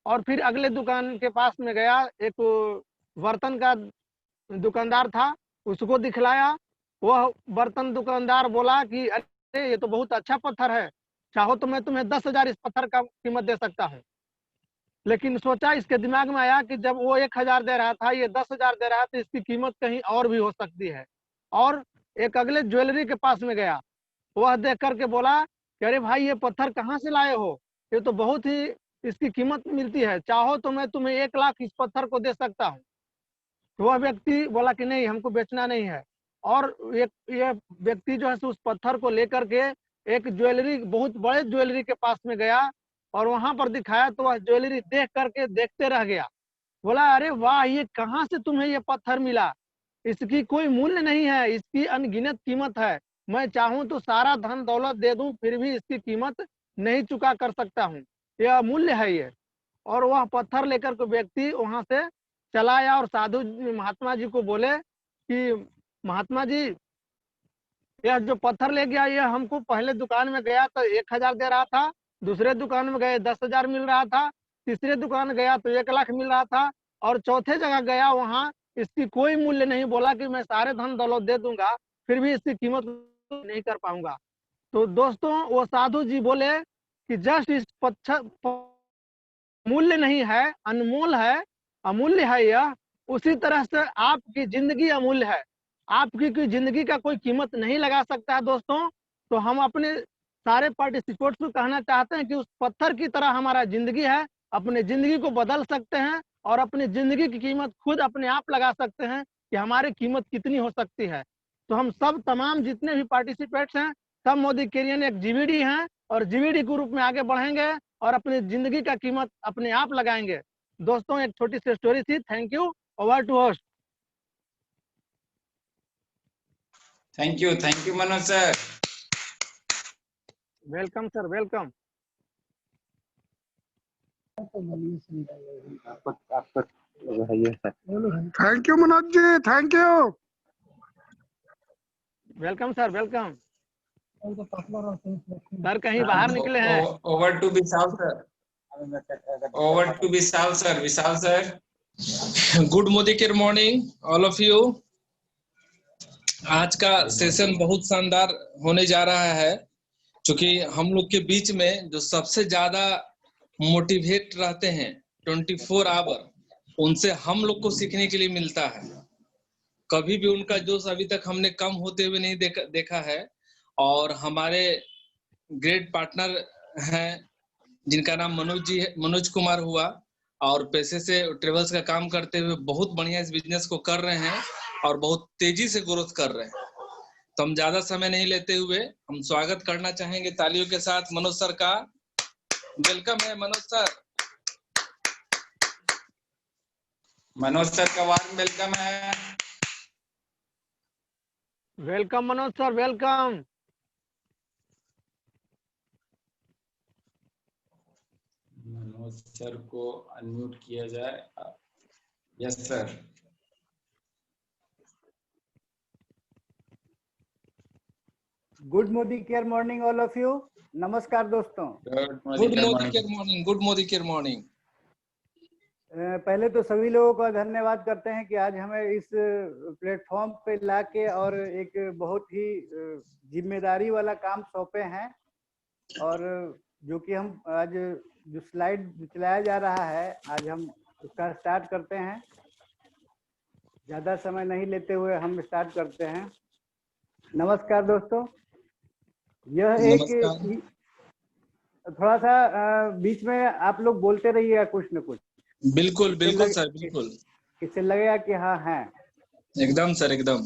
और फिर अगले दुकान के पास में गया, एक बर्तन का दुकानदार था, उसको दिखलाया। वह बर्तन दुकानदार बोला कि अरे ये तो बहुत अच्छा पत्थर है, चाहो तो मैं तुम्हें 10,000 इस पत्थर का कीमत दे सकता हूँ। लेकिन सोचा, इसके दिमाग में आया कि जब वो 1,000 दे रहा था, ये 10,000 दे रहा है, तो इसकी कीमत कहीं और भी हो सकती है। और एक अगले ज्वेलरी के पास में गया, वह देख करके बोला कि अरे भाई ये पत्थर कहाँ से लाए हो, ये तो बहुत ही इसकी कीमत मिलती है, चाहो तो मैं तुम्हें 1,00,000 इस पत्थर को दे सकता हूँ। तो वह व्यक्ति बोला कि नहीं, हमको बेचना नहीं है। और ये व्यक्ति जो है उस पत्थर को लेकर के एक ज्वेलरी, बहुत बड़े ज्वेलरी के पास में गया और वहां पर दिखाया, तो वह ज्वेलरी देख करके देखते रह गया। बोला अरे वाह, ये कहाँ से तुम्हें ये पत्थर मिला, इसकी कोई मूल्य नहीं है, इसकी अनगिनत कीमत है, मैं चाहूं तो सारा धन दौलत दे दूं फिर भी इसकी कीमत नहीं चुका कर सकता हूँ, यह अमूल्य है ये। और वह पत्थर लेकर के व्यक्ति वहां से चला आया और साधु महात्मा जी को बोले कि महात्मा जी, यह जो पत्थर ले गया, ये हमको पहले दुकान में गया तो 1,000 दे रहा था, दूसरे दुकान में गए 10,000 मिल रहा था, तीसरे दुकान गया तो 1,00,000 मिल रहा था, और चौथे जगह गया वहां इसकी कोई मूल्य नहीं, बोला कि मैं सारे धन दौलत दे दूंगा फिर भी इसकी कीमत नहीं कर पाऊंगा। तो दोस्तों, वो साधु जी बोले कि जस्ट इस पत्थर मूल्य नहीं है, अनमोल है, अमूल्य है यह। उसी तरह से आपकी जिंदगी अमूल्य है, आपकी कोई जिंदगी का कोई कीमत नहीं लगा सकता है दोस्तों। तो हम अपने सारे पार्टिसिपेंट्स को कहना चाहते हैं कि उस पत्थर की तरह हमारा जिंदगी है, अपने जिंदगी को बदल सकते हैं और अपनी जिंदगी की कीमत खुद अपने आप लगा सकते हैं कि हमारी कीमत कितनी हो सकती है। तो हम सब तमाम जितने भी पार्टिसिपेंट्स हैं, सब मोदी केरियन एक जीवीडी हैं और जीवीडी के रूप में आगे बढ़ेंगे और अपनी जिंदगी का कीमत अपने आप लगाएंगे। दोस्तों, एक छोटी सी स्टोरी थी। Thank you. Over to host. Thank you Manoj sir. Welcome sir, welcome. Thank you Manoj ji, thank you. Welcome sir, welcome. Sir कहीं बाहर निकले हैं? Over to Vishal sir. Over to Vishal sir. Vishal sir, good Modi care morning all of you. आज का session बहुत शानदार होने जा रहा है, क्योंकि हम लोग के बीच में जो सबसे ज्यादा मोटिवेट रहते हैं 24 आवर, उनसे हम लोग को सीखने के लिए मिलता है। कभी भी उनका जोश अभी तक हमने कम होते हुए नहीं देखा है। और हमारे ग्रेट पार्टनर हैं जिनका नाम मनोज कुमार हुआ, और पैसे से ट्रेवल्स का काम करते हुए बहुत बढ़िया इस बिजनेस को कर रहे हैं और बहुत तेजी से ग्रोथ कर रहे हैं। तो हम ज्यादा समय नहीं लेते हुए हम स्वागत करना चाहेंगे तालियों के साथ मनोज सर का। वेलकम है मनोज सर। मनोज सर का वार्म वेलकम है। Welcome Manoj sir, welcome. Manoj sir को अनम्यूट किया जाए। Yes sir. Good Modi care morning all of you. नमस्कार दोस्तों। Good Modi care morning. Good Modi care morning. पहले तो सभी लोगों का धन्यवाद करते हैं कि आज हमें इस प्लेटफॉर्म पे लाके और एक बहुत ही जिम्मेदारी वाला काम सौंपे हैं, और जो कि हम आज जो स्लाइड चलाया जा रहा है, आज हम उसका स्टार्ट करते हैं। ज़्यादा समय नहीं लेते हुए हम स्टार्ट करते हैं। नमस्कार दोस्तों। यह एक थोड़ा सा बीच में आप लोग बोलते रहिएगा कुछ न कुछ। बिल्कुल बिल्कुल सर, बिल्कुल। इससे लगेगा कि हाँ है। एकदम सर, एकदम।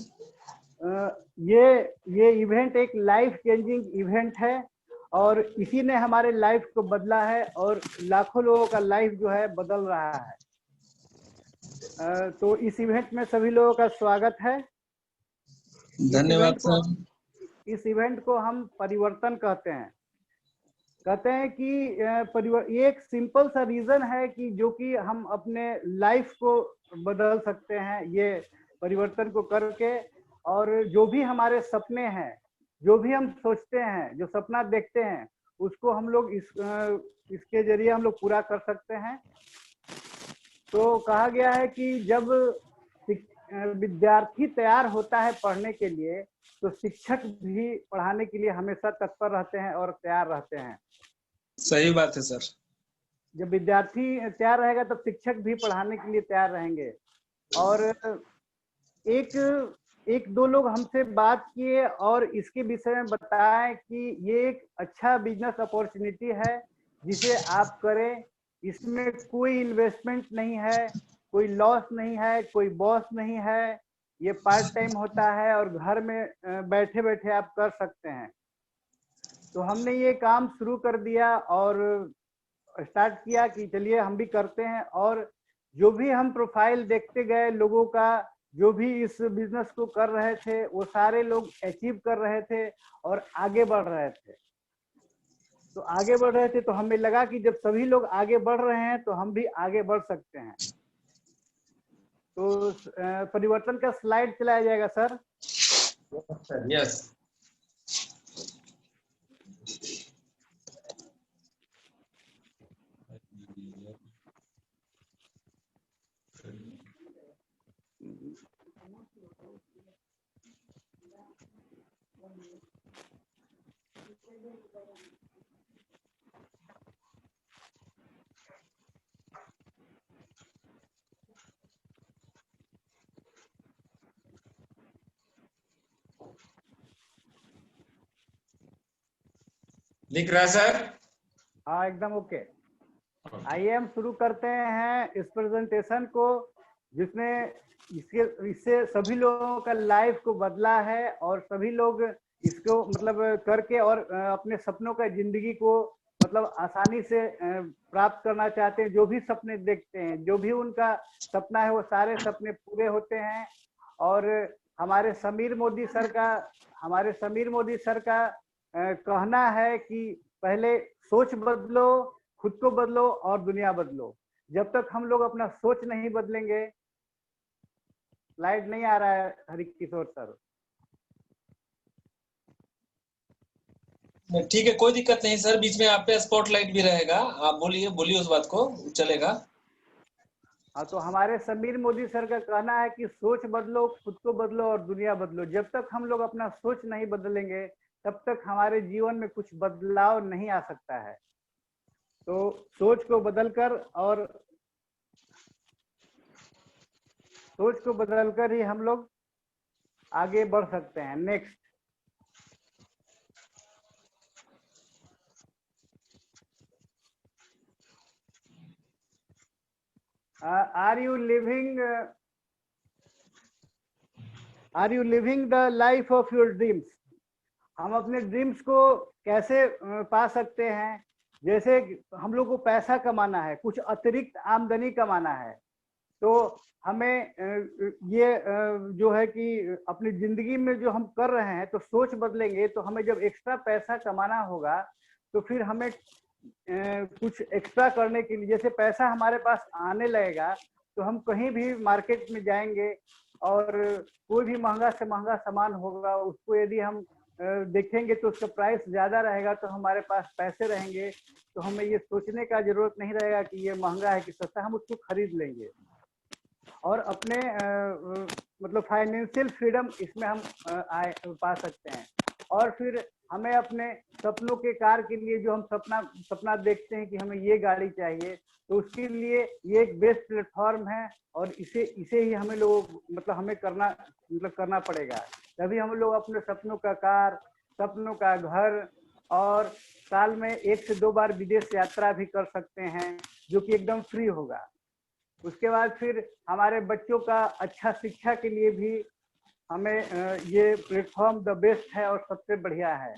ये इवेंट एक लाइफ चेंजिंग इवेंट है और इसी ने हमारे लाइफ को बदला है और लाखों लोगों का लाइफ जो है बदल रहा है। तो इस इवेंट में सभी लोगों का स्वागत है। धन्यवाद सर। इस इवेंट को हम परिवर्तन कहते हैं कि ये एक सिंपल सा रीजन है कि जो कि हम अपने लाइफ को बदल सकते हैं ये परिवर्तन को करके। और जो भी हमारे सपने हैं, जो भी हम सोचते हैं, जो सपना देखते हैं, उसको हम लोग इसके जरिए हम लोग पूरा कर सकते हैं। तो कहा गया है कि जब विद्यार्थी तैयार होता है पढ़ने के लिए तो शिक्षक भी पढ़ाने के लिए हमेशा तत्पर रहते हैं और तैयार रहते हैं। सही बात है सर। जब विद्यार्थी तैयार रहेगा तब शिक्षक भी पढ़ाने के लिए तैयार रहेंगे। और एक दो लोग हमसे बात किए और इसके विषय में बताएं कि ये एक अच्छा बिजनेस अपॉर्चुनिटी है जिसे आप करें। इसमें कोई इन्वेस्टमेंट नहीं है, कोई लॉस नहीं है, कोई बॉस नहीं है। ये पार्ट टाइम होता है और घर में बैठे बैठे आप कर सकते हैं। तो हमने ये काम शुरू कर दिया और स्टार्ट किया कि चलिए हम भी करते हैं। और जो भी हम प्रोफाइल देखते गए लोगों का, जो भी इस बिजनेस को कर रहे थे, वो सारे लोग अचीव कर रहे थे और आगे बढ़ रहे थे। तो आगे बढ़ रहे थे तो हमें लगा कि जब सभी लोग आगे बढ़ रहे हैं तो हम भी आगे बढ़ सकते हैं। तो परिवर्तन का स्लाइड चलाया जाएगा सर। यस। लिख रहा सर? हाँ एकदम ओके। आइए हम शुरू करते हैं इस प्रेजेंटेशन को, जिसने इससे सभी लोगों का लाइफ को बदला है और सभी लोग इसको मतलब करके और अपने सपनों का जिंदगी को मतलब आसानी से प्राप्त करना चाहते हैं। जो भी सपने देखते हैं, जो भी उनका सपना है, वो सारे सपने पूरे होते हैं। और हमारे समीर मोदी सर का कहना है कि पहले सोच बदलो, खुद को बदलो और दुनिया बदलो। जब तक हम लोग अपना सोच नहीं बदलेंगे, स्लाइड नहीं आ रहा है हरि किशोर सर। ठीक है, कोई दिक्कत नहीं सर, बीच में आप पे स्पॉटलाइट भी रहेगा, आप बोलिए उस बात को, चलेगा। हाँ, तो हमारे समीर मोदी सर का कहना है कि सोच बदलो, खुद को बदलो और दुनिया बदलो। जब तक हम लोग अपना सोच नहीं बदलेंगे तब तक हमारे जीवन में कुछ बदलाव नहीं आ सकता है। तो सोच को बदलकर ही हम लोग आगे बढ़ सकते हैं। Next. Are you living the life of your dreams? हम अपने ड्रीम्स को कैसे पा सकते हैं? जैसे हम लोग को पैसा कमाना है, कुछ अतिरिक्त आमदनी कमाना है, तो हमें ये जो है कि अपनी जिंदगी में जो हम कर रहे हैं तो सोच बदलेंगे तो हमें जब एक्स्ट्रा पैसा कमाना होगा तो फिर हमें कुछ एक्स्ट्रा करने के लिए, जैसे पैसा हमारे पास आने लगेगा तो हम कहीं भी मार्केट में जाएंगे और कोई भी महंगा से महंगा सामान होगा, उसको यदि हम देखेंगे तो उसका प्राइस ज्यादा रहेगा तो हमारे पास पैसे रहेंगे तो हमें ये सोचने का जरूरत नहीं रहेगा कि ये महंगा है कि सस्ता, हम उसको खरीद लेंगे। और अपने मतलब फाइनेंशियल फ्रीडम इसमें हम पा सकते हैं। और फिर हमें अपने सपनों के कार के लिए जो हम सपना देखते हैं कि हमें ये गाड़ी चाहिए, तो उसके लिए ये एक बेस्ट प्लेटफॉर्म है और इसे ही हमें लोग मतलब हमें करना पड़ेगा। तभी हम लोग अपने सपनों का कार, सपनों का घर और साल में 1 से 2 बार विदेश यात्रा भी कर सकते हैं, जो कि एकदम फ्री होगा। उसके बाद फिर हमारे बच्चों का अच्छा शिक्षा के लिए भी हमें ये प्लेटफॉर्म द बेस्ट है और सबसे बढ़िया है।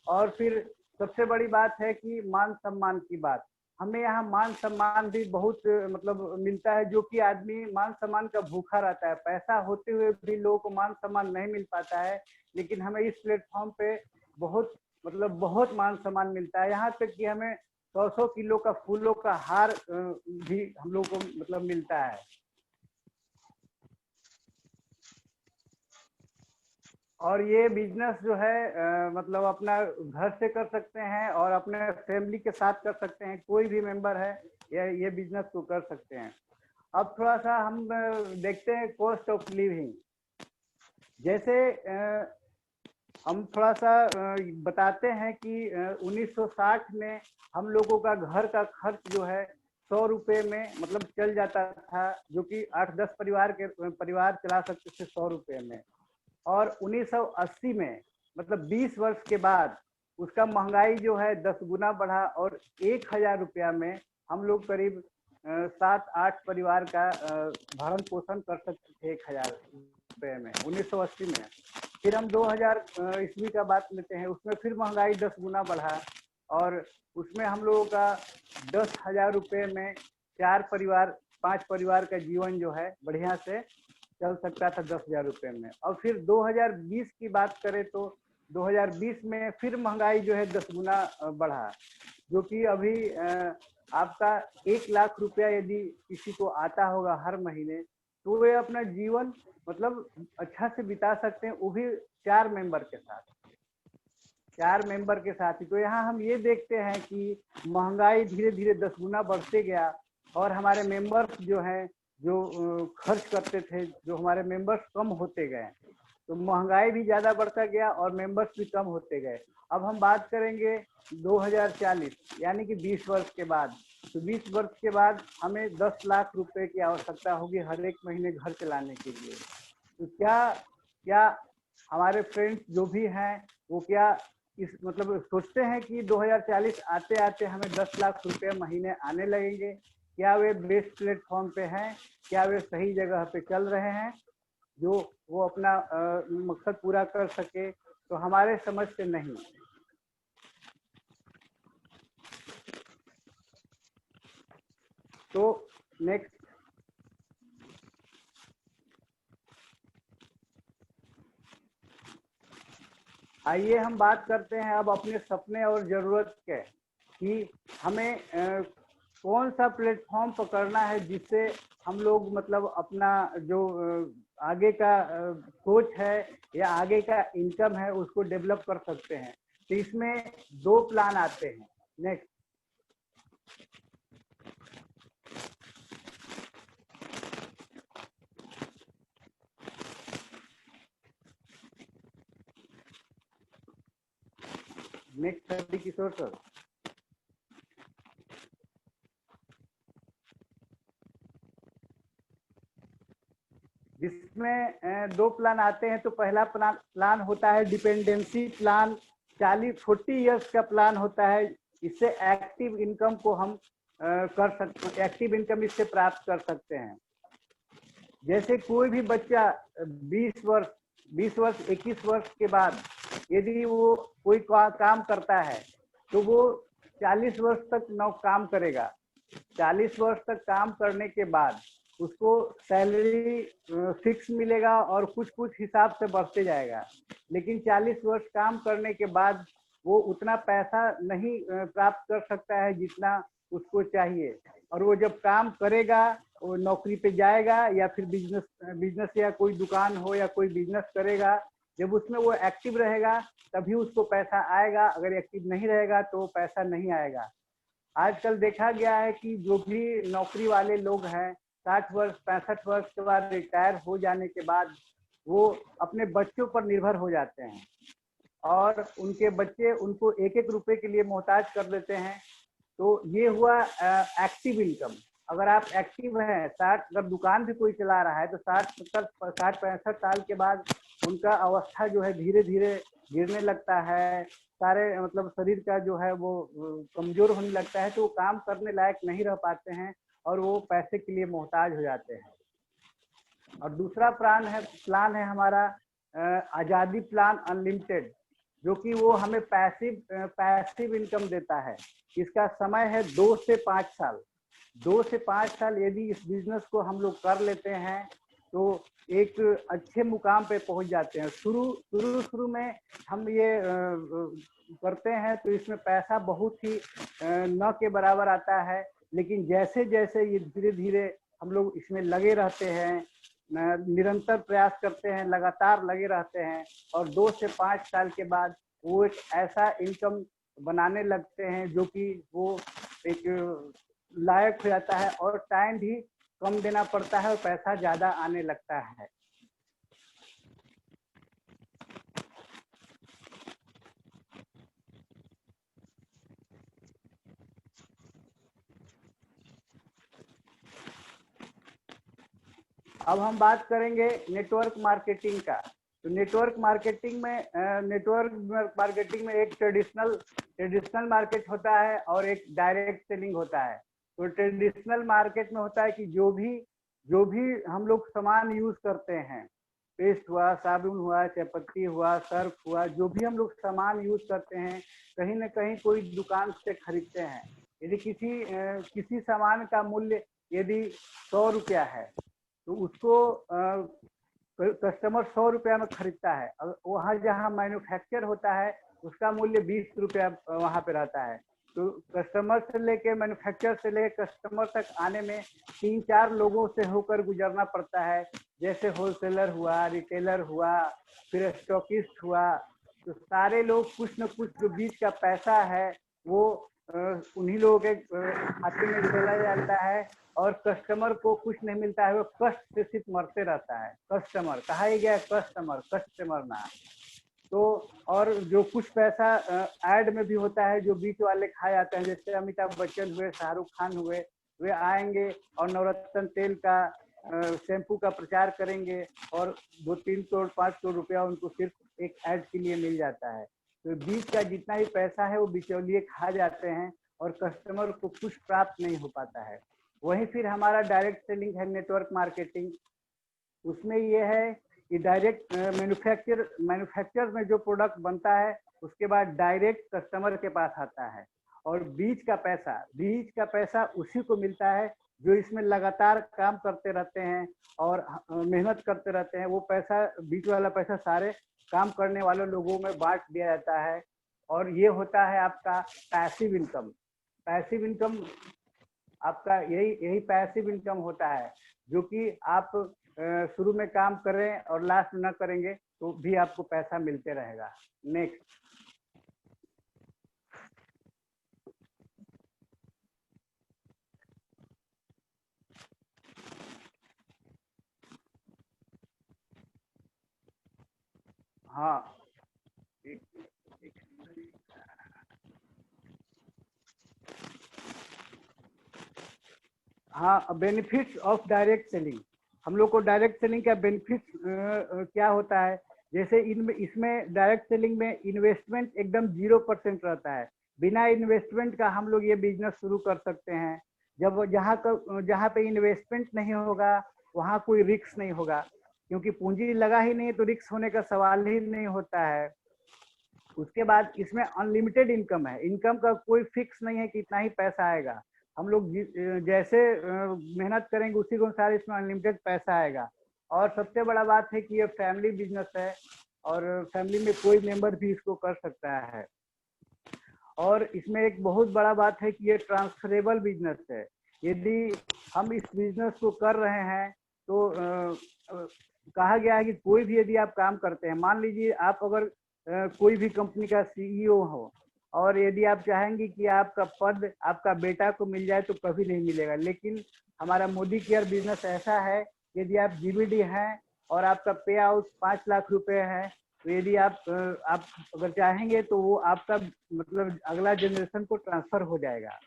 और फिर सबसे बड़ी बात है कि मान सम्मान की बात, हमें यहाँ मान सम्मान भी बहुत मतलब मिलता है, जो कि आदमी मान सम्मान का भूखा रहता है। पैसा होते हुए भी लोगों को मान सम्मान नहीं मिल पाता है, लेकिन हमें इस प्लेटफॉर्म पे बहुत मान सम्मान मिलता है। यहाँ तक कि हमें 100 किलो का फूलों का हार भी हम लोग को मतलब मिलता है। और ये बिजनेस जो है मतलब अपना घर से कर सकते हैं और अपने फैमिली के साथ कर सकते हैं, कोई भी मेंबर है ये बिजनेस को कर सकते हैं। अब थोड़ा सा हम देखते हैं कॉस्ट ऑफ लिविंग। जैसे हम थोड़ा सा बताते हैं कि 1960 में हम लोगों का घर का खर्च जो है 100 रुपये में मतलब चल जाता था, जो कि 8-10 परिवार चला सकते थे 100 रुपये में। और 1980 में मतलब 20 वर्ष के बाद उसका महंगाई जो है 10 गुना बढ़ा और 1000 रुपया में हम लोग करीब 7-8 परिवार का भरण पोषण कर सकते थे 1000 रुपये में 1980 में। फिर हम 2000 ईस्वी का बात लेते हैं, उसमें फिर महंगाई 10 गुना बढ़ा और उसमें हम लोगों का 10,000 रुपये में 5 परिवार का जीवन जो है बढ़िया से चल सकता था 10,000 रुपये में। और फिर 2020 की बात करें तो 2020 में फिर महंगाई जो है 10 गुना बढ़ा, जो कि अभी आपका 1 लाख रुपया यदि किसी को आता होगा हर महीने तो वे अपना जीवन मतलब अच्छा से बिता सकते हैं, वो भी 4 मेंबर के साथ, 4 मेंबर के साथ ही। तो यहाँ हम ये देखते हैं कि महंगाई धीरे धीरे 10 गुना बढ़ते गया और हमारे मेंबर्स जो हैं जो खर्च करते थे, जो हमारे मेंबर्स कम होते गए, तो महंगाई भी ज़्यादा बढ़ता गया और मेंबर्स भी कम होते गए। अब हम बात करेंगे 2040 यानी कि 20 वर्ष के बाद। तो 20 वर्ष के बाद हमें 10 लाख रुपए की आवश्यकता होगी हर एक महीने घर चलाने के लिए। तो क्या हमारे फ्रेंड्स जो भी हैं वो क्या इस मतलब सोचते हैं कि 2040 आते आते हमें 10 लाख रुपए महीने आने लगेंगे? क्या वे बेस्ट प्लेटफॉर्म पे हैं? क्या वे सही जगह पे चल रहे हैं जो वो अपना मकसद पूरा कर सके? तो हमारे समझ से नहीं। तो नेक्स्ट आइए हम बात करते हैं अब अपने सपने और जरूरत के, कि हमें कौन सा प्लेटफॉर्म पकड़ना है जिससे हम लोग मतलब अपना जो आगे का सोच है या आगे का इनकम है उसको डेवलप कर सकते हैं। तो इसमें 2 प्लान आते हैं। नेक्स्ट हरि किशोर सर। जिसमें 2 प्लान आते हैं। तो पहला प्लान होता है डिपेंडेंसी प्लान, 40 इयर्स का प्लान होता है। इससे एक्टिव इनकम को हम कर सकते, एक्टिव इनकम इससे प्राप्त कर सकते हैं। जैसे कोई भी बच्चा 20 वर्ष 21 वर्ष के बाद यदि वो कोई काम करता है तो वो 40 वर्ष तक काम करेगा। 40 वर्ष तक काम करने के बाद उसको सैलरी फिक्स मिलेगा और कुछ कुछ हिसाब से बढ़ते जाएगा। लेकिन 40 वर्ष काम करने के बाद वो उतना पैसा नहीं प्राप्त कर सकता है जितना उसको चाहिए। और वो जब काम करेगा, वो नौकरी पे जाएगा या फिर बिजनेस या कोई दुकान हो या कोई बिजनेस करेगा, जब उसमें वो एक्टिव रहेगा तभी उसको पैसा आएगा। अगर एक्टिव नहीं रहेगा तो पैसा नहीं आएगा। आजकल देखा गया है कि जो भी नौकरी वाले लोग हैं 60 वर्ष 65 वर्ष के बाद रिटायर हो जाने के बाद वो अपने बच्चों पर निर्भर हो जाते हैं और उनके बच्चे उनको 1-1 रुपए के लिए मोहताज कर देते हैं। तो ये हुआ एक्टिव इनकम। अगर आप एक्टिव हैं, 60 अगर दुकान भी कोई चला रहा है तो 60-65 साल के बाद उनका अवस्था जो है धीरे धीरे गिरने लगता है, सारे मतलब शरीर का जो है वो कमजोर होने लगता है, तो वो काम करने लायक नहीं रह पाते हैं और वो पैसे के लिए मोहताज हो जाते हैं। और दूसरा प्लान है हमारा आज़ादी प्लान अनलिमिटेड, जो कि वो हमें पैसिव इनकम देता है। इसका समय है 2 से 5 साल। 2 से 5 साल यदि इस बिजनेस को हम लोग कर लेते हैं तो एक अच्छे मुकाम पे पहुंच जाते हैं। शुरू में हम ये करते हैं तो इसमें पैसा बहुत ही न के बराबर आता है, लेकिन जैसे जैसे ये धीरे धीरे हम लोग इसमें लगे रहते हैं निरंतर प्रयास करते हैं, लगातार लगे रहते हैं और 2 से 5 साल के बाद वो एक ऐसा इनकम बनाने लगते हैं जो कि वो एक लायक हो जाता है और टाइम भी कम देना पड़ता है और पैसा ज्यादा आने लगता है। अब हम बात करेंगे नेटवर्क मार्केटिंग का। तो नेटवर्क मार्केटिंग में एक ट्रेडिशनल मार्केट होता है और एक डायरेक्ट सेलिंग होता है। तो ट्रेडिशनल मार्केट में होता है कि जो भी हम लोग सामान यूज करते हैं, पेस्ट हुआ, साबुन हुआ, चायपत्ती हुआ, सर्फ हुआ, जो भी हम लोग सामान यूज करते हैं कहीं ना कहीं कोई दुकान से खरीदते हैं। यदि किसी सामान का मूल्य यदि 100 रुपया है तो उसको कस्टमर 100 रुपया में खरीदता है। वहाँ जहाँ मैन्युफैक्चर होता है उसका मूल्य 20 रुपया वहाँ पे रहता है। तो कस्टमर से लेके मैन्युफैक्चर से लेके कस्टमर तक आने में 3-4 लोगों से होकर गुजरना पड़ता है, जैसे होलसेलर हुआ, रिटेलर हुआ, फिर स्टॉकिस्ट हुआ। तो सारे लोग कुछ न कुछ जो बीच का पैसा है वो उन्हीं लोगों के खाते में चला जाता है और कस्टमर को कुछ नहीं मिलता है, वो कष्ट से सिर्फ मरते रहता है। कस्टमर कहा ही गया, कस्टमर ना। तो और जो कुछ पैसा ऐड में भी होता है जो बीच वाले खा जाते हैं, जैसे अमिताभ बच्चन हुए, शाहरुख खान हुए, वे आएंगे और नवरत्न तेल का शैम्पू का प्रचार करेंगे और 2-3 करोड़ 5 करोड़ रुपया उनको सिर्फ एक ऐड के लिए मिल जाता है। तो बीच का जितना भी पैसा है वो बिचौलिए खा जाते हैं और कस्टमर को कुछ प्राप्त नहीं हो पाता है। वहीं फिर हमारा डायरेक्ट सेलिंग है, नेटवर्क मार्केटिंग। उसमें ये है कि डायरेक्ट मैन्युफैक्चर में जो प्रोडक्ट बनता है उसके बाद डायरेक्ट कस्टमर के पास आता है और बीच का पैसा उसी को मिलता है जो इसमें लगातार काम करते रहते हैं और मेहनत करते रहते हैं। वो पैसा, बीच वाला पैसा सारे काम करने वाले लोगों में बांट दिया जाता है और ये होता है आपका पैसिव इनकम। पैसिव इनकम आपका यही पैसिव इनकम होता है, जो कि आप शुरू में काम करें और लास्ट में ना करेंगे तो भी आपको पैसा मिलते रहेगा। नेक्स्ट। हाँ, हाँ, बेनिफिट्स ऑफ डायरेक्ट सेलिंग। हम लोग को डायरेक्ट सेलिंग का बेनिफिट क्या होता है, जैसे इसमें डायरेक्ट सेलिंग में इन्वेस्टमेंट एकदम 0% रहता है। बिना इन्वेस्टमेंट का हम लोग ये बिजनेस शुरू कर सकते हैं। जब जहाँ पे इन्वेस्टमेंट नहीं होगा वहाँ कोई रिस्क नहीं होगा, क्योंकि पूंजी लगा ही नहीं तो रिस्क होने का सवाल ही नहीं होता है। उसके बाद इसमें अनलिमिटेड इनकम है। इनकम का कोई फिक्स नहीं है कि इतना ही पैसा आएगा। हम लोग जैसे मेहनत करेंगे उसी के अनुसार इसमें अनलिमिटेड पैसा आएगा। और सबसे बड़ा बात है कि ये फैमिली बिजनेस है और फैमिली में कोई मेंबर भी इसको कर सकता है। और इसमें एक बहुत बड़ा बात है कि ये ट्रांसफरेबल बिजनेस है। यदि हम इस बिजनेस को कर रहे हैं तो कहा गया है कि कोई भी यदि आप काम करते हैं, मान लीजिए आप अगर कोई भी कंपनी का CEO हो और यदि आप चाहेंगे कि आपका पद आपका बेटा को मिल जाए तो कभी नहीं मिलेगा। लेकिन हमारा मोदी केयर बिजनेस ऐसा है, यदि आप GBD हैं और आपका पे आउट 5 लाख रुपए है तो यदि आप अगर चाहेंगे तो वो आपका मतलब अगला जनरेशन को ट्रांसफर हो जाएगा।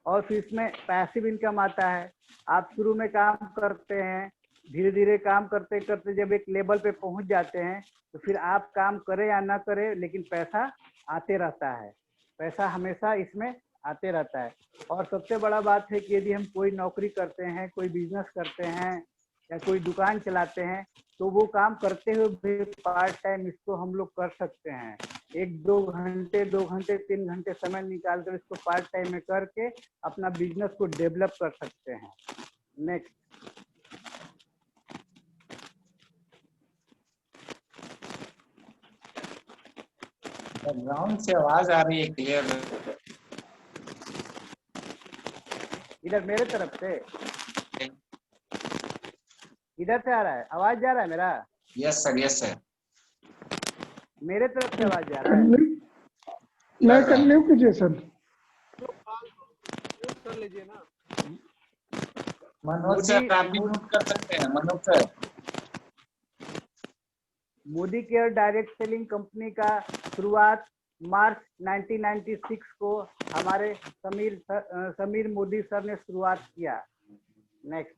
और फिर इसमें पैसिव इनकम आता है। आप शुरू में काम करते हैं, धीरे धीरे काम करते करते जब एक लेवल पे पहुंच जाते हैं तो फिर आप काम करें या ना करें लेकिन पैसा आते रहता है। पैसा हमेशा इसमें आते रहता है। और सबसे बड़ा बात है कि यदि हम कोई नौकरी करते हैं, कोई बिजनेस करते हैं या कोई दुकान चलाते हैं तो वो काम करते हुए भी पार्ट टाइम इसको हम लोग कर सकते हैं। 1-2 घंटे 2 घंटे 3 घंटे समय निकाल कर इसको पार्ट टाइम में करके अपना बिजनेस को डेवलप कर सकते हैं। नेक्स्ट। बैकग्राउंड से आवाज आ रही है क्लियर? इधर मेरे तरफ से इधर से आ रहा है, आवाज जा रहा है मेरा? Yes, sir. Yes, sir. मेरे तरफ से आवाज जा रहा है? नहीं कंटिन्यू कीजिए सर। कर लीजिए ना। मनोज सर, आप भी म्यूट कर सकते हैं, Manoj sir. Modi care direct selling company का शुरुआत मार्च 1996 को हमारे समीर मोदी सर ने शुरुआत किया। नेक्स्ट।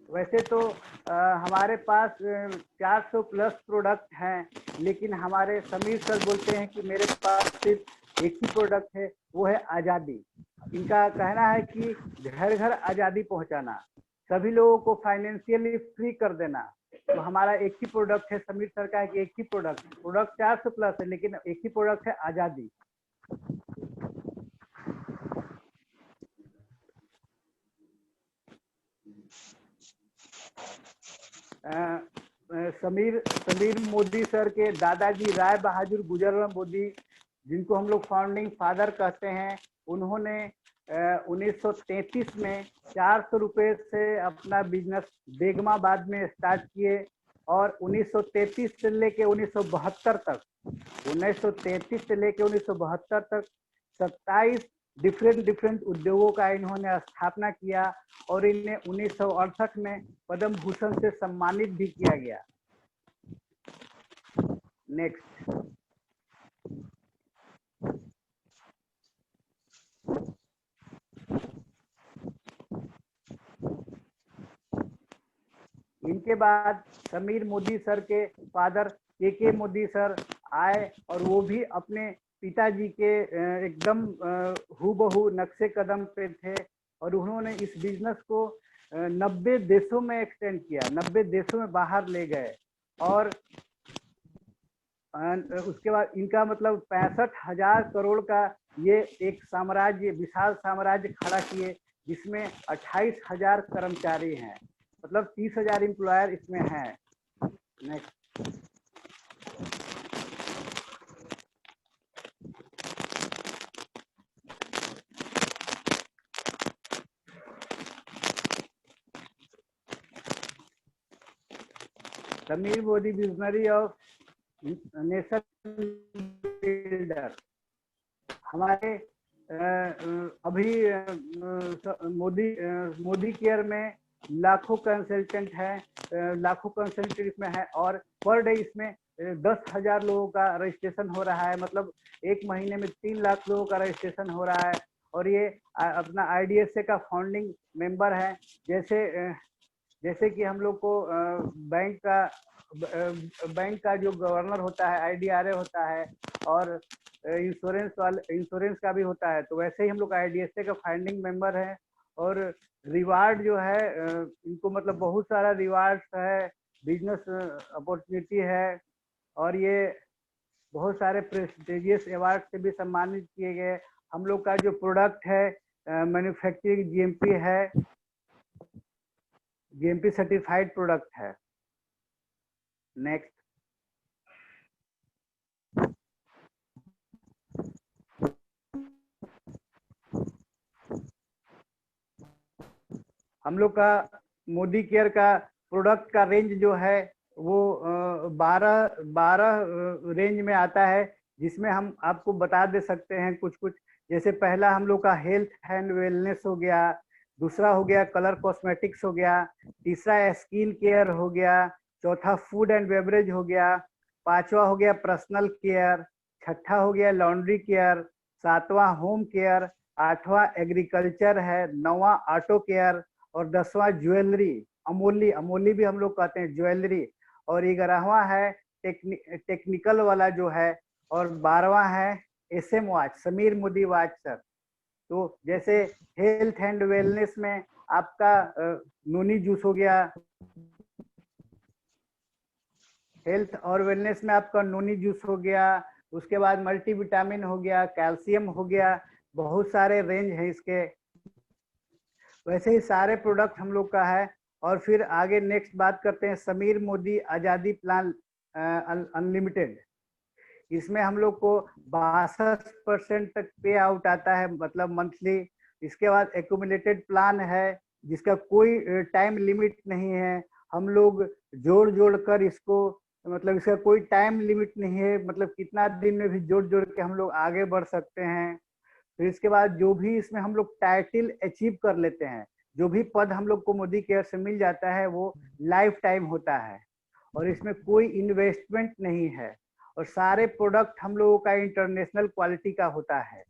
वैसे तो हमारे पास 400 प्लस प्रोडक्ट हैं, लेकिन हमारे समीर सर बोलते हैं कि मेरे पास सिर्फ एक ही प्रोडक्ट है, वो है आज़ादी। इनका कहना है कि घर घर आज़ादी पहुंचाना, सभी लोगों को फाइनेंशियली फ्री कर देना। तो हमारा एक ही प्रोडक्ट है, समीर सर का है कि एक ही प्रोडक्ट 400 प्लस है, लेकिन एक ही प्रोडक्ट है आज़ादी। समीर मोदी सर के दादाजी राय बहादुर गुजर मोदी, जिनको हम लोग फाउंडिंग फादर कहते हैं, उन्होंने 1933 में 400 रुपए से अपना बिजनेस बेगमाबाद में स्टार्ट किए और 1933 से लेके 1972 तक 1933 से लेके 1972 तक 27 डिफरेंट उद्योगों का इन्होंने स्थापना किया और इन्हें 1968 में पद्म भूषण से सम्मानित भी किया गया। नेक्स्ट। इनके बाद समीर मोदी सर के फादर के मोदी सर आए और वो भी अपने पिताजी के एकदम हूबहू नक्शे कदम पे थे और उन्होंने इस बिजनेस को 90 देशों में एक्सटेंड किया, 90 देशों में बाहर ले गए और उसके बाद इनका मतलब 65,000 करोड़ का ये एक साम्राज्य, विशाल साम्राज्य खड़ा किए, जिसमें 28,000 कर्मचारी हैं, मतलब 30,000 एम्प्लॉयर इसमें हैं। Next. Sameer Modi visionary of nation builder. हमारे अभी मोदी केयर में लाखों कंसल्टेंट हैं, लाखों कंसल्टेंट इसमें है और पर डे इसमें 10,000 लोगों का रजिस्ट्रेशन हो रहा है, मतलब एक महीने में 3 लाख लोगों का रजिस्ट्रेशन हो रहा है और ये अपना IDSA का फाउंडिंग मेंबर है। जैसे कि हम लोग को बैंक का जो गवर्नर होता है IDRA होता है और इंश्योरेंस का भी होता है, तो वैसे ही हम लोग IDSA का फाउंडिंग मेंबर है और रिवार्ड जो है इनको मतलब बहुत सारा रिवार्ड्स है, बिजनेस अपॉर्चुनिटी है और ये बहुत सारे प्रेस्टिजियस अवार्ड से भी सम्मानित किए गए। हम लोग का जो प्रोडक्ट है मैन्युफैक्चरिंग GMP है, GMP सर्टिफाइड प्रोडक्ट है। नेक्स्ट। हम लोग का मोदी केयर का प्रोडक्ट का रेंज जो है वो 12 रेंज में आता है, जिसमें हम आपको बता दे सकते हैं कुछ। जैसे पहला हम लोग का हेल्थ एंड वेलनेस हो गया, दूसरा हो गया कलर कॉस्मेटिक्स हो गया, तीसरा स्किन केयर हो गया, चौथा फूड एंड बेवरेज हो गया, पांचवा हो गया पर्सनल केयर, छठा हो गया लॉन्ड्री केयर, सातवां होम केयर, आठवां एग्रीकल्चर है, नौवां ऑटो केयर और 10वां ज्वेलरी, अमोली भी हम लोग कहते हैं ज्वेलरी, और 11वां है टेक्निकल वाला जो है, और 12वां है SM watch, Sameer Modi watch sir. तो जैसे हेल्थ एंड वेलनेस में आपका नोनी जूस हो गया, हेल्थ और वेलनेस में आपका नोनी जूस हो गया, उसके बाद मल्टीविटामिन हो गया, कैल्शियम हो गया, बहुत सारे रेंज है इसके। वैसे ही सारे प्रोडक्ट हम लोग का है। और फिर आगे नेक्स्ट बात करते हैं समीर मोदी आज़ादी प्लान अनलिमिटेड। इसमें हम लोग को 62% तक पे आउट आता है, मतलब मंथली। इसके बाद एक्यूमुलेटेड प्लान है जिसका कोई टाइम लिमिट नहीं है, हम लोग जोड़ जोड़ कर इसको, मतलब इसका कोई टाइम लिमिट नहीं है, मतलब कितना दिन में भी जोड़ जोड़ के हम लोग आगे बढ़ सकते हैं। फिर इसके बाद जो भी इसमें हम लोग टाइटल अचीव कर लेते हैं, जो भी पद हम लोग को मोदी केयर से मिल जाता है वो लाइफ टाइम होता है, और इसमें कोई इन्वेस्टमेंट नहीं है, और सारे प्रोडक्ट हम लोगों का इंटरनेशनल क्वालिटी का होता है।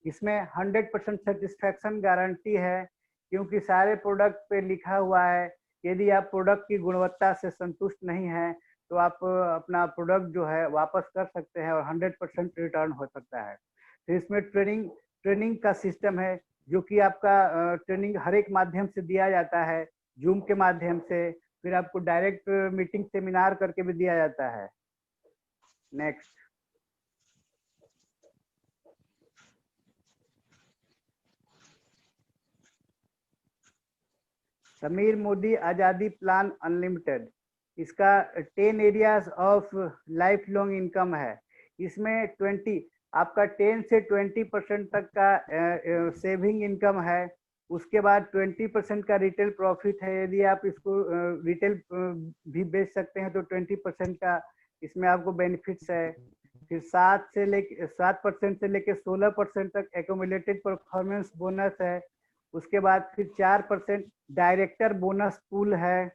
इसमें 100% सेटिस्फैक्शन गारंटी है, क्योंकि सारे प्रोडक्ट पे लिखा हुआ है यदि आप प्रोडक्ट की गुणवत्ता से संतुष्ट नहीं हैं तो आप अपना प्रोडक्ट जो है वापस कर सकते हैं और 100% रिटर्न हो सकता है। तो इसमें ट्रेनिंग का सिस्टम है, जो कि आपका ट्रेनिंग हर एक माध्यम से दिया जाता है, जूम के माध्यम से, फिर आपको डायरेक्ट मीटिंग सेमिनार करके भी दिया जाता है। नेक्स्ट। समीर मोदी आजादी प्लान अनलिमिटेड, इसका 10 areas of life long income है। इसमें 20 आपका 10 से 20% तक का सेविंग इनकम है। उसके बाद 20% का रिटेल प्रॉफिट है, यदि आप इसको रिटेल भी बेच सकते हैं तो 20% का इसमें आपको बेनिफिट्स है। फिर 7% से लेके 16% तक एक्यूमुलेटेड परफॉर्मेंस बोनस है। उसके बाद फिर 4% डायरेक्टर बोनस पूल है।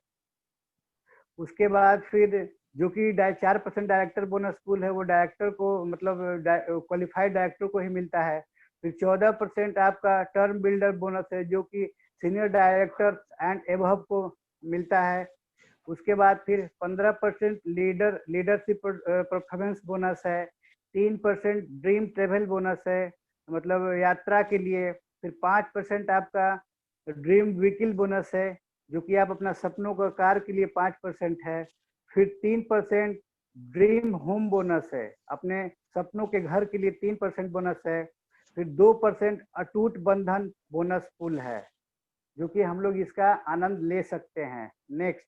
उसके बाद फिर जो कि 4% डायरेक्टर बोनस पूल है वो डायरेक्टर को, मतलब क्वालिफाइड डायरेक्टर को ही मिलता है। फिर 14% आपका टर्म बिल्डर बोनस है, जो कि सीनियर डायरेक्टर एंड एबव को मिलता है। उसके बाद फिर 15% लीडरशिप परफॉर्मेंस बोनस है। 3% ड्रीम ट्रेवल बोनस है, मतलब यात्रा के लिए। फिर 5% आपका ड्रीम व्हीकल बोनस है, जो कि आप अपना सपनों का कार के लिए 5% है। फिर 3% ड्रीम होम बोनस है, अपने सपनों के घर के लिए 3% बोनस है। फिर 2% अटूट बंधन बोनस पूल है, जो कि हम लोग इसका आनंद ले सकते हैं। Next.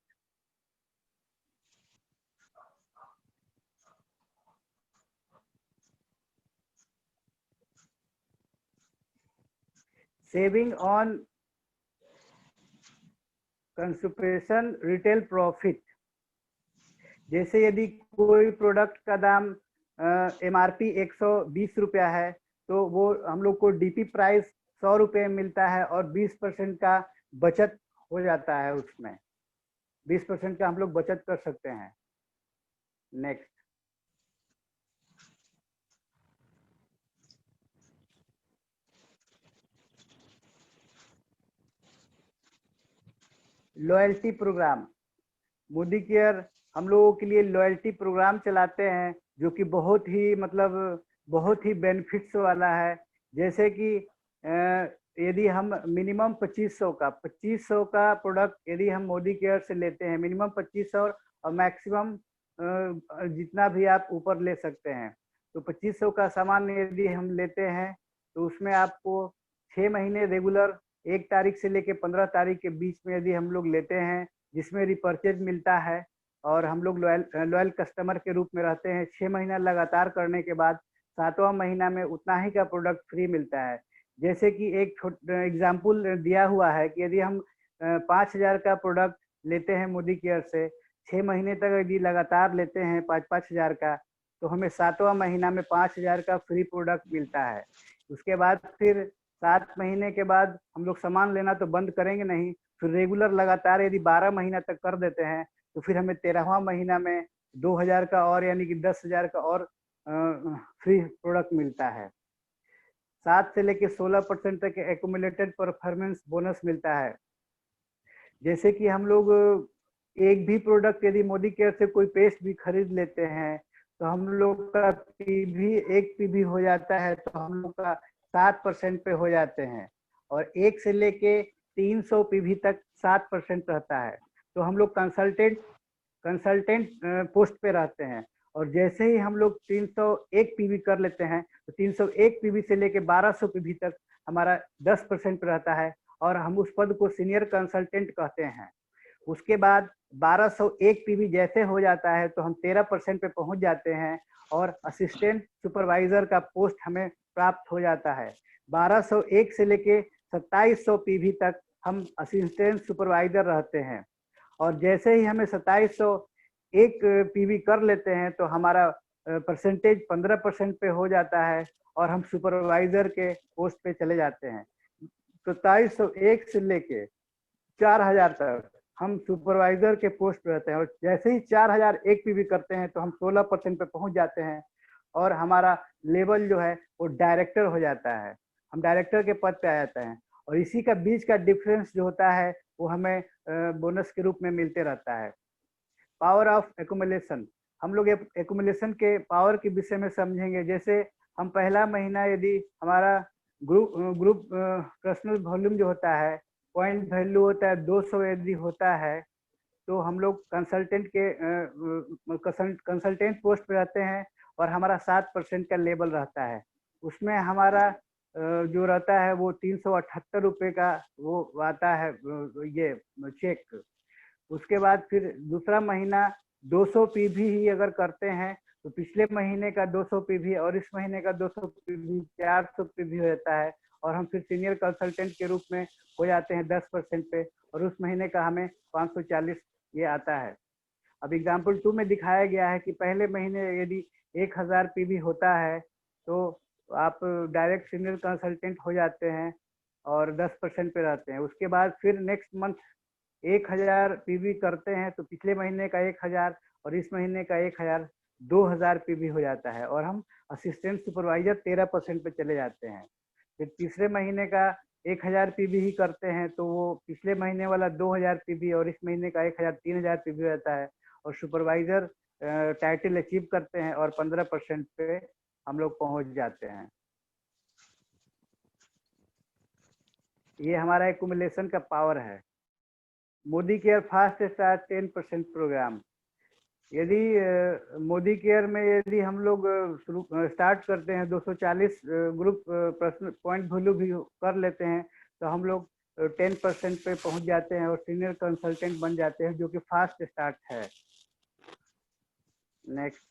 Saving on consumption retail profit, जैसे यदि कोई प्रोडक्ट का दाम MRP 120 रुपया है तो वो हम लोग को DP प्राइस 100 रुपये मिलता है, और 20% का बचत हो जाता है, उसमें 20% का हम लोग बचत कर सकते हैं। Next. Loyalty program, Modi care हम लोगों के लिए लॉयल्टी प्रोग्राम चलाते हैं, जो कि बहुत ही बेनिफिट्स वाला है। जैसे कि यदि हम मिनिमम 2500 का प्रोडक्ट यदि हम मोदी केयर से लेते हैं, मिनिमम 2500 और मैक्सिमम जितना भी आप ऊपर ले सकते हैं, तो 2500 का सामान यदि हम लेते हैं तो उसमें आपको 6 महीने रेगुलर 1 तारीख से लेके 15 तारीख के बीच में यदि हम लोग लेते हैं, जिसमें रिपर्चेज मिलता है, और हम लोग लॉयल कस्टमर के रूप में रहते हैं। 6 महीना लगातार करने के बाद 7वां महीना में उतना ही का प्रोडक्ट फ्री मिलता है। जैसे कि एक एग्जाम्पल दिया हुआ है कि यदि हम 5000 का प्रोडक्ट लेते हैं मोदी केयर से, 6 महीने तक यदि लगातार लेते हैं 5-5000 का, तो हमें 7वां महीना में 5000 का फ्री प्रोडक्ट मिलता है। उसके बाद फिर 7 महीने के बाद हम लोग सामान लेना तो बंद करेंगे नहीं, फिर रेगुलर लगातार यदि 12 महीना तक कर देते हैं तो फिर हमें 13वां महीना में 2000 का और, यानी कि 10,000 का और फ्री प्रोडक्ट मिलता है। 7 से लेके 16% तक एक्यूमुलेटेड परफॉर्मेंस बोनस मिलता है। जैसे कि हम लोग एक भी प्रोडक्ट यदि मोदी केयर से कोई पेस्ट भी खरीद लेते हैं तो हम लोग का एक पीवी हो जाता है, तो हम लोग का 7% पे हो जाते हैं, और 1 से लेके 300 पीवी तक 7% रहता है। तो हम लोग कंसल्टेंट पोस्ट पे रहते हैं, और जैसे ही हम लोग 301 पीवी कर लेते हैं तो 301 पीवी से लेके 1200 पीवी तक हमारा 10% पे रहता है, और हम उस पद को सीनियर कंसल्टेंट कहते हैं। उसके बाद 1201 पीवी जैसे हो जाता है तो हम 13% पे पहुंच जाते हैं, और असिस्टेंट सुपरवाइजर का पोस्ट हमें प्राप्त हो जाता है। 1201 से लेके 2700 पीवी तक हम असिस्टेंट सुपरवाइजर रहते हैं, और जैसे ही हमें 2701 पीवी कर लेते हैं तो हमारा परसेंटेज 15% पे हो जाता है और हम सुपरवाइजर के पोस्ट पे चले जाते हैं। 2701 से लेके 4000 तक हम सुपरवाइजर के पोस्ट पे रहते हैं, और जैसे ही 4001 पीवी करते हैं तो हम 16% पे पहुंच जाते हैं और हमारा लेवल जो है वो डायरेक्टर हो जाता है, हम डायरेक्टर के पद पे आ जाते हैं। और इसी का बीच का डिफरेंस जो होता है वो हमें बोनस के रूप में मिलते रहता है। पावर ऑफ एक्युमुलेशन, हम लोग एक्युमुलेशन के पावर के विषय में समझेंगे। जैसे हम पहला महीना यदि हमारा ग्रुप पर्सनल वॉल्यूम जो होता है, पॉइंट वैल्यू होता है 200 यदि होता है, तो हम लोग कंसल्टेंट पोस्ट पे रहते हैं और हमारा 7% का लेवल रहता है। उसमें हमारा जो रहता है वो 378 रुपये का वो आता है ये चेक। उसके बाद फिर दूसरा महीना 200 पीवी ही अगर करते हैं तो पिछले महीने का 200 पीवी और इस महीने का 200 पीवी 400 पीवी हो जाता है, और हम फिर सीनियर कंसल्टेंट के रूप में हो जाते हैं 10% पे, और उस महीने का हमें 540 ये आता है। अब एग्जाम्पल 2 में दिखाया गया है कि पहले महीने यदि 1000 पीवी होता है तो आप डायरेक्ट सीनियर कंसल्टेंट हो जाते हैं और 10% पे रहते हैं। उसके बाद फिर नेक्स्ट मंथ 1000 पीवी करते हैं तो पिछले महीने का 1000 और इस महीने का 1000, 2000 पीवी हो जाता है, और हम असिस्टेंट सुपरवाइजर 13% पे चले जाते हैं। फिर तीसरे महीने का 1000 पीवी ही करते हैं तो वो पिछले महीने वाला 2000 पीवी और इस महीने का 1000, 3000 पीवी रहता है, और सुपरवाइजर टाइटल अचीव करते हैं और 15% पे हम लोग पहुंच जाते हैं। ये हमारा एक्युमुलेशन का पावर है। Modi care fast start 10% program, यदि मोदी केयर में यदि हम लोग स्टार्ट करते हैं 240 ग्रुप पर्सनल पॉइंट वैल्यू भी कर लेते हैं तो हम लोग 10% पे पहुंच जाते हैं और सीनियर कंसल्टेंट बन जाते हैं, जो कि फास्ट स्टार्ट है। Next,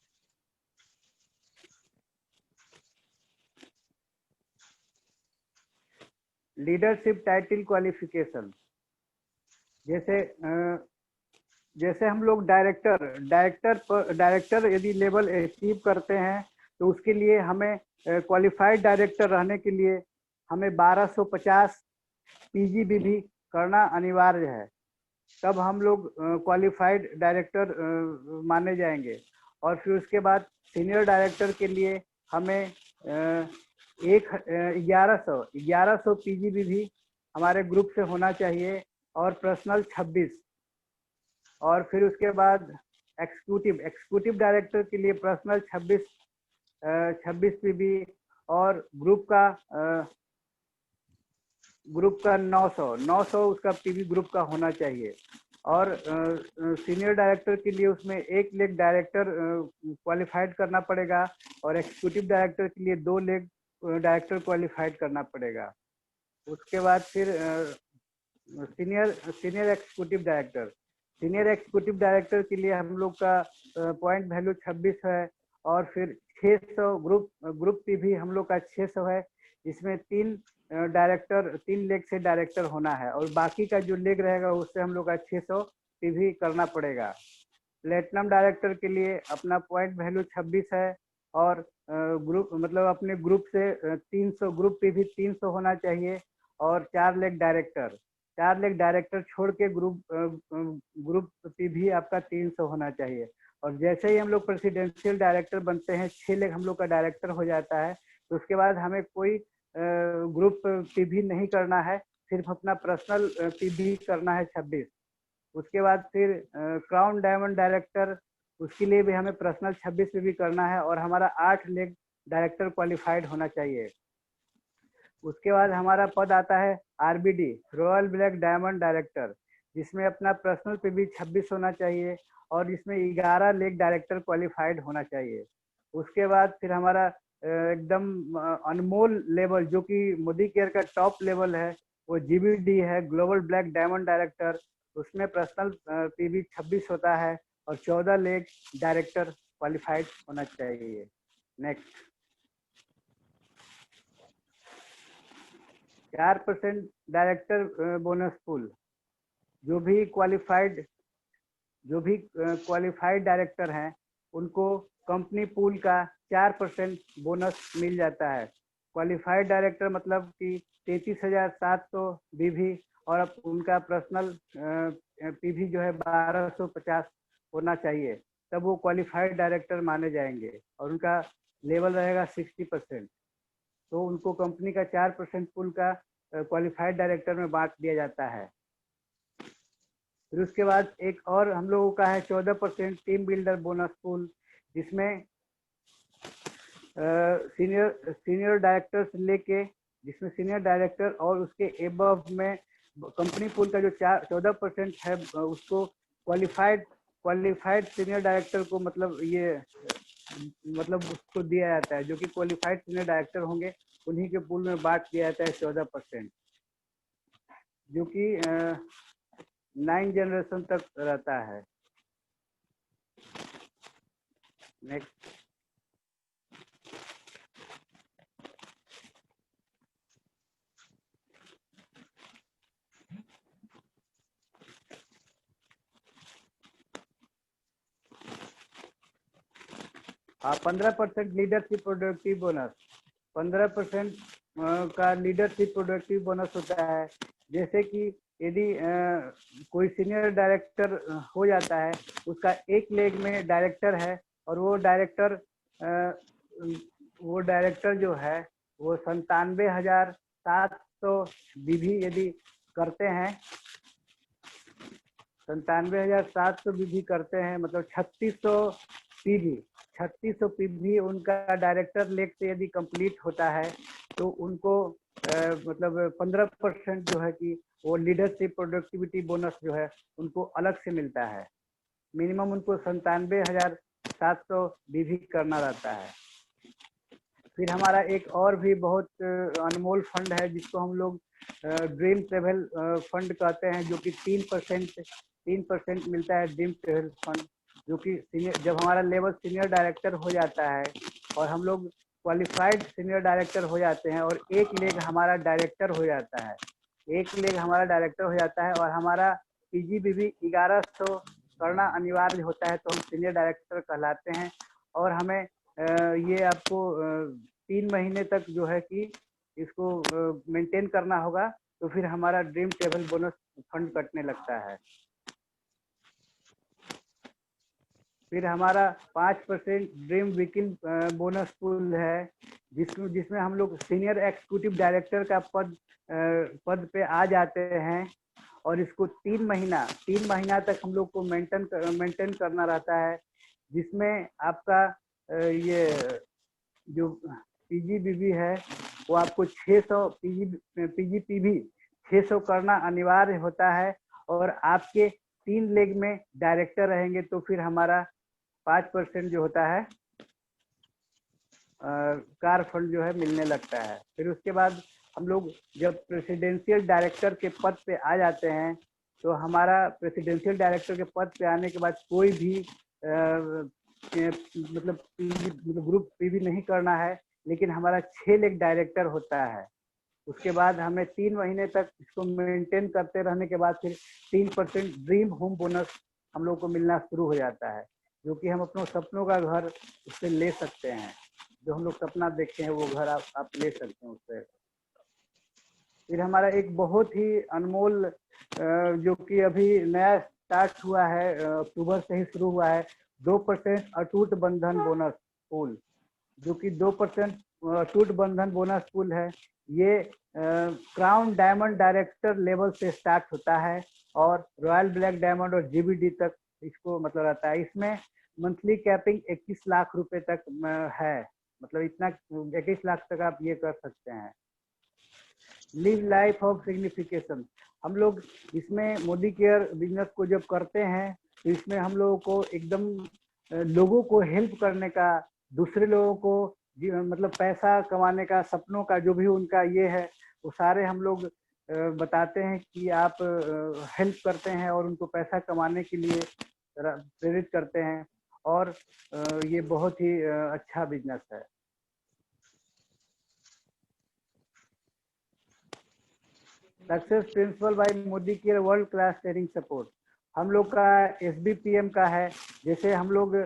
leadership title qualification. जैसे हम लोग डायरेक्टर यदि लेवल अचीव करते हैं तो उसके लिए हमें क्वालिफाइड डायरेक्टर रहने के लिए हमें 1250 पीजीबीवी करना अनिवार्य है, तब हम लोग क्वालिफाइड डायरेक्टर माने जाएंगे। और फिर उसके बाद सीनियर डायरेक्टर के लिए हमें 1100 पीजीबीवी हमारे ग्रुप से होना चाहिए और पर्सनल 26। और फिर उसके बाद एक्सिक्यूटिव डायरेक्टर के लिए पर्सनल 26 पीबी और ग्रुप का 900 उसका पीबी ग्रुप का होना चाहिए। और सीनियर डायरेक्टर के लिए उसमें 1 लेग डायरेक्टर क्वालिफाइड करना पड़ेगा और एक्सिक्यूटिव डायरेक्टर के लिए 2 लेग डायरेक्टर क्वालिफाइड करना पड़ेगा। उसके बाद फिर सीनियर एक्सिक्यूटिव डायरेक्टर के लिए हम लोग का पॉइंट वैल्यू 26 है, और फिर 600 ग्रुप पीवी हम लोग का 600 है। इसमें 3 लेग से डायरेक्टर होना है, और बाकी का जो लेग रहेगा उससे हम लोग का 600 पीवी करना पड़ेगा। प्लेटिनम डायरेक्टर के लिए अपना पॉइंट वैल्यू 26 है, और ग्रुप मतलब अपने ग्रुप से 300 ग्रुप पीवी 300 होना चाहिए, और 4 लेग डायरेक्टर छोड़ के ग्रुप पीवी आपका 300 होना चाहिए। और जैसे ही हम लोग प्रेसिडेंशियल डायरेक्टर बनते हैं, 6 लेग हम लोग का डायरेक्टर हो जाता है, तो उसके बाद हमें कोई ग्रुप पीवी नहीं करना है, सिर्फ अपना पर्सनल पीवी करना है 26। उसके बाद फिर क्राउन डायमंड डायरेक्टर, उसके लिए भी हमें पर्सनल 26 पीवी करना है और हमारा 8 लेग डायरेक्टर क्वालिफाइड होना चाहिए। उसके बाद हमारा पद आता है RBD, royal black diamond director, जिसमें अपना पर्सनल पीवी 26 होना चाहिए और इसमें 11 लेग डायरेक्टर क्वालिफाइड होना चाहिए। उसके बाद फिर हमारा एकदम अनमोल लेवल, जो कि मोदी केयर का टॉप लेवल है, वो जीबीडी है, ग्लोबल ब्लैक डायमंड डायरेक्टर। उसमें पर्सनल पीवी 26 होता है और 14 लेग डायरेक्टर क्वालिफाइड होना चाहिए। नेक्स्ट। 4% डायरेक्टर बोनस पूल, जो भी क्वालिफाइड डायरेक्टर हैं उनको कंपनी पूल का 4% बोनस मिल जाता है। क्वालिफाइड डायरेक्टर मतलब कि 33,700 बीवी और अब उनका पर्सनल पीवी जो है 1250 होना चाहिए, तब वो क्वालिफाइड डायरेक्टर माने जाएंगे और उनका लेवल रहेगा 60%। तो उनको कंपनी का 4% पूल का क्वालिफाइड डायरेक्टर में बांट दिया जाता है। फिर उसके बाद एक और हम लोगों का है 14% टीम बिल्डर बोनस पूल, जिसमें सीनियर डायरेक्टर से लेके, जिसमें सीनियर डायरेक्टर और उसके एबव में कंपनी पूल का जो 14% है उसको क्वालिफाइड सीनियर डायरेक्टर को मतलब उसको दिया जाता है। जो कि क्वालिफाइड सीनियर डायरेक्टर होंगे उन्हीं के पूल में बांट दिया जाता है 14%, जो कि 9 जनरेशन तक रहता है। नेक्स्ट। हाँ, 15% लीडरशिप प्रोडक्टिव बोनस, 15% का लीडरशिप प्रोडक्टिव बोनस होता है। जैसे कि यदि कोई सीनियर डायरेक्टर हो जाता है, उसका एक लेग में डायरेक्टर है और वो डायरेक्टर जो है वो 97,700 बीवी यदि करते हैं, 97,700 बीवी करते हैं, मतलब 3600 पीवी उनका डायरेक्टर लेग से यदि कंप्लीट होता है तो उनको मतलब 15% जो है कि वो लीडरशिप प्रोडक्टिविटी बोनस जो है उनको अलग से मिलता है। मिनिमम उनको 97,700 बीवी करना रहता है। फिर हमारा एक और भी बहुत अनमोल फंड है जिसको हम लोग ड्रीम ट्रेवल फंड कहते हैं, जो कि 3% मिलता है ड्रीम ट्रेवल फंड, जो कि जब हमारा लेवल सीनियर डायरेक्टर हो जाता है और हम लोग क्वालिफाइड सीनियर डायरेक्टर हो जाते हैं और एक लेग हमारा डायरेक्टर हो जाता है, और हमारा पीजीबीवी 1100 करना अनिवार्य होता है, तो हम सीनियर डायरेक्टर कहलाते हैं। और हमें ये आपको 3 महीने तक जो है कि इसको मेंटेन करना होगा, तो फिर हमारा ड्रीम टेबल बोनस फंड कटने लगता है। फिर हमारा 5% ड्रीम वीकिंग बोनस पूल है, जिसमें हम लोग सीनियर एग्जीक्यूटिव डायरेक्टर का पद पे आ जाते हैं और इसको 3 महीना तक हम लोग को मेंटेन करना रहता है, जिसमें आपका ये जो पीजीबीवी है वो आपको 600 पीजीपीवी 600 करना अनिवार्य होता है और आपके 3 लेग में डायरेक्टर रहेंगे, तो फिर हमारा 5% जो होता है कार फंड जो है मिलने लगता है। फिर उसके बाद हम लोग जब प्रेसिडेंशियल डायरेक्टर के पद पे आ जाते हैं, तो हमारा प्रेसिडेंशियल डायरेक्टर के पद पे आने के बाद कोई भी मतलब ग्रुप पीवी नहीं करना है, लेकिन हमारा 6 लेग डायरेक्टर होता है। उसके बाद हमें 3 महीने तक इसको मेंटेन करते रहने के बाद फिर 3% ड्रीम होम बोनस हम लोग को मिलना शुरू हो जाता है, जो कि हम अपनों सपनों का घर उससे ले सकते हैं। जो हम लोग सपना देखते हैं वो घर आप ले सकते हैं उससे। फिर हमारा एक बहुत ही अनमोल जो कि अभी नया स्टार्ट हुआ है, अक्टूबर से ही शुरू हुआ है, 2% अटूट बंधन बोनस पूल, जो कि 2% अटूट बंधन बोनस पूल है। ये क्राउन डायमंड डायरेक्टर लेवल से स्टार्ट होता है और रॉयल ब्लैक डायमंड और जीबीडी तक इसको मतलब रहता है। इसमें मंथली कैपिंग 21 लाख रुपए तक है, मतलब इतना 21 लाख तक आप ये कर सकते हैं। लिव लाइफ ऑफ सिग्निफिकेशन, हम लोग इसमें मोदी केयर बिजनेस को जब करते हैं तो इसमें हम लोगों को एकदम लोगों को हेल्प करने का, दूसरे लोगों को मतलब पैसा कमाने का, सपनों का जो भी उनका ये है वो सारे हम लोग बताते हैं कि आप हेल्प करते हैं और उनको पैसा कमाने के लिए प्रेरित करते हैं। और ये बहुत ही अच्छा बिजनेस है। Success principal bye Modi care world class training support, हम लोग का SBPM का है। जैसे हम लोग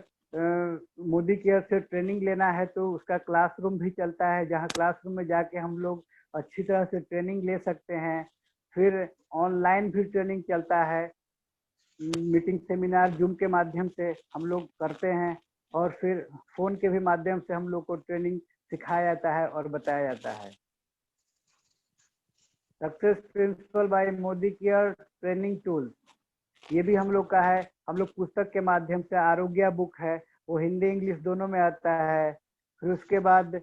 मोदी केयर से ट्रेनिंग लेना है तो उसका क्लासरूम भी चलता है, जहाँ क्लासरूम में जाके हम लोग अच्छी तरह से ट्रेनिंग ले सकते हैं। फिर ऑनलाइन भी ट्रेनिंग चलता है, मीटिंग सेमिनार जूम के माध्यम से हम लोग करते हैं, और फिर फोन के भी माध्यम से हम लोग को ट्रेनिंग सिखाया जाता है और बताया जाता है। Success principal bye Modi care training tool, ये भी हम लोग का है। हम लोग पुस्तक के माध्यम से, आरोग्य बुक है, वो हिंदी इंग्लिश दोनों में आता है। फिर उसके बाद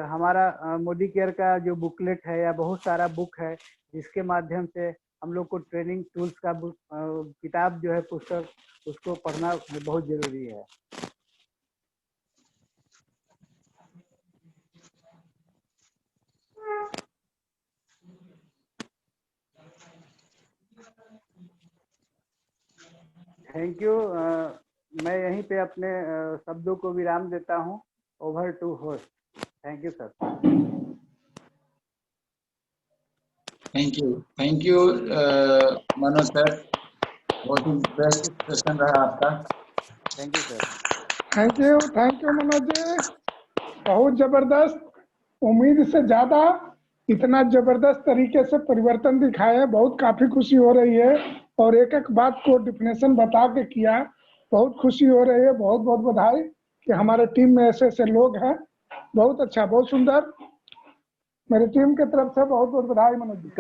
हमारा मोदी केयर का जो बुकलेट है या बहुत सारा बुक है, जिसके माध्यम से हम लोग को ट्रेनिंग टूल्स का किताब जो है, पुस्तक, उसको पढ़ना बहुत जरूरी है। Thank you. मैं यहीं पे अपने शब्दों को विराम देता हूँ। Over to host. Thank you sir. Thank you Manoj sir, बहुत ही बेस्ट सेशन रहा आपका। Thank you sir. Thank you Manoj ji, बहुत जबरदस्त। उम्मीद से ज्यादा इतना जबरदस्त तरीके से परिवर्तन दिखाए, बहुत काफी खुशी हो रही है। और एक एक बात को डिफिनेशन बता के किया, बहुत खुशी हो रही है। बहुत बहुत बधाई कि हमारे टीम में ऐसे ऐसे लोग हैं। बहुत अच्छा, बहुत सुंदर। मेरी टीम की तरफ से बहुत बहुत बधाई मनोज जी।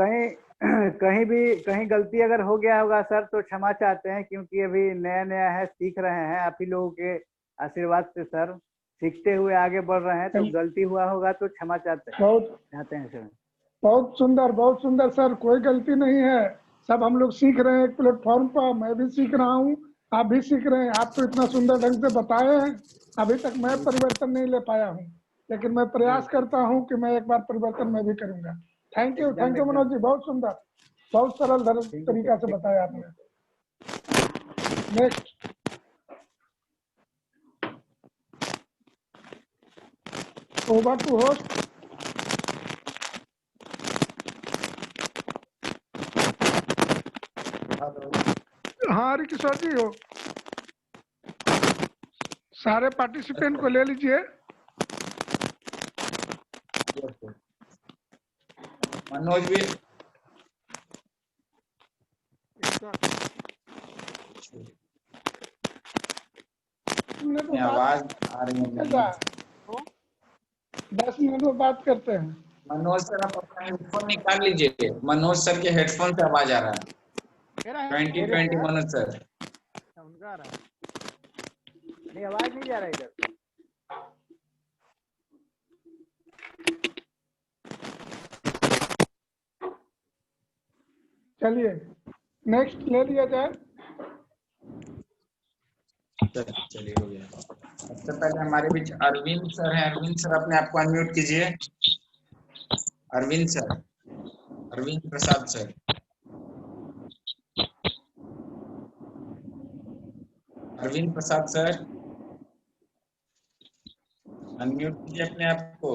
कहीं गलती अगर हो गया होगा सर तो क्षमा चाहते हैं, क्योंकि अभी नया नया है, सीख रहे हैं। आप ही लोगों के आशीर्वाद से सर सीखते हुए आगे बढ़ रहे हैं, तो गलती हुआ होगा तो क्षमा चाहते हैं सर। बहुत सुंदर सर, कोई गलती नहीं है। सब हम लोग सीख रहे हैं एक प्लेटफॉर्म पर। मैं भी सीख रहा हूँ, आप भी सीख रहे हैं। आप तो इतना सुंदर ढंग से बताए हैं, अभी तक मैं परिवर्तन नहीं ले पाया हूँ, लेकिन मैं प्रयास करता हूँ कि मैं एक बार परिवर्तन मैं भी करूंगा। थैंक यू मनोज जी, बहुत सुंदर, बहुत सरल तरीका से बताया आपने। नेक्स्ट। Over to host. हाँ हरि किशोर जी हो, सारे पार्टिसिपेंट को ले लीजिए। मनोज भी आवाज आ रही है। 10 मिनट में बात करते हैं। मनोज सर आप अपना हेडफोन निकाल लीजिए, मनोज सर के हेडफोन से आवाज आ रहा है। 2020 मनोज सर उनका आ रहा है, नहीं आवाज नहीं जा रहा इधर। चलिए नेक्स्ट ले लिया जाए। चलिए हो गया। सबसे पहले हमारे बीच अरविंद सर हैं। अरविंद सर अपने आप को अनम्यूट कीजिए। Arvind sir, Arvind Prasad sir, Arvind Prasad sir unmute कीजिए अपने आप को।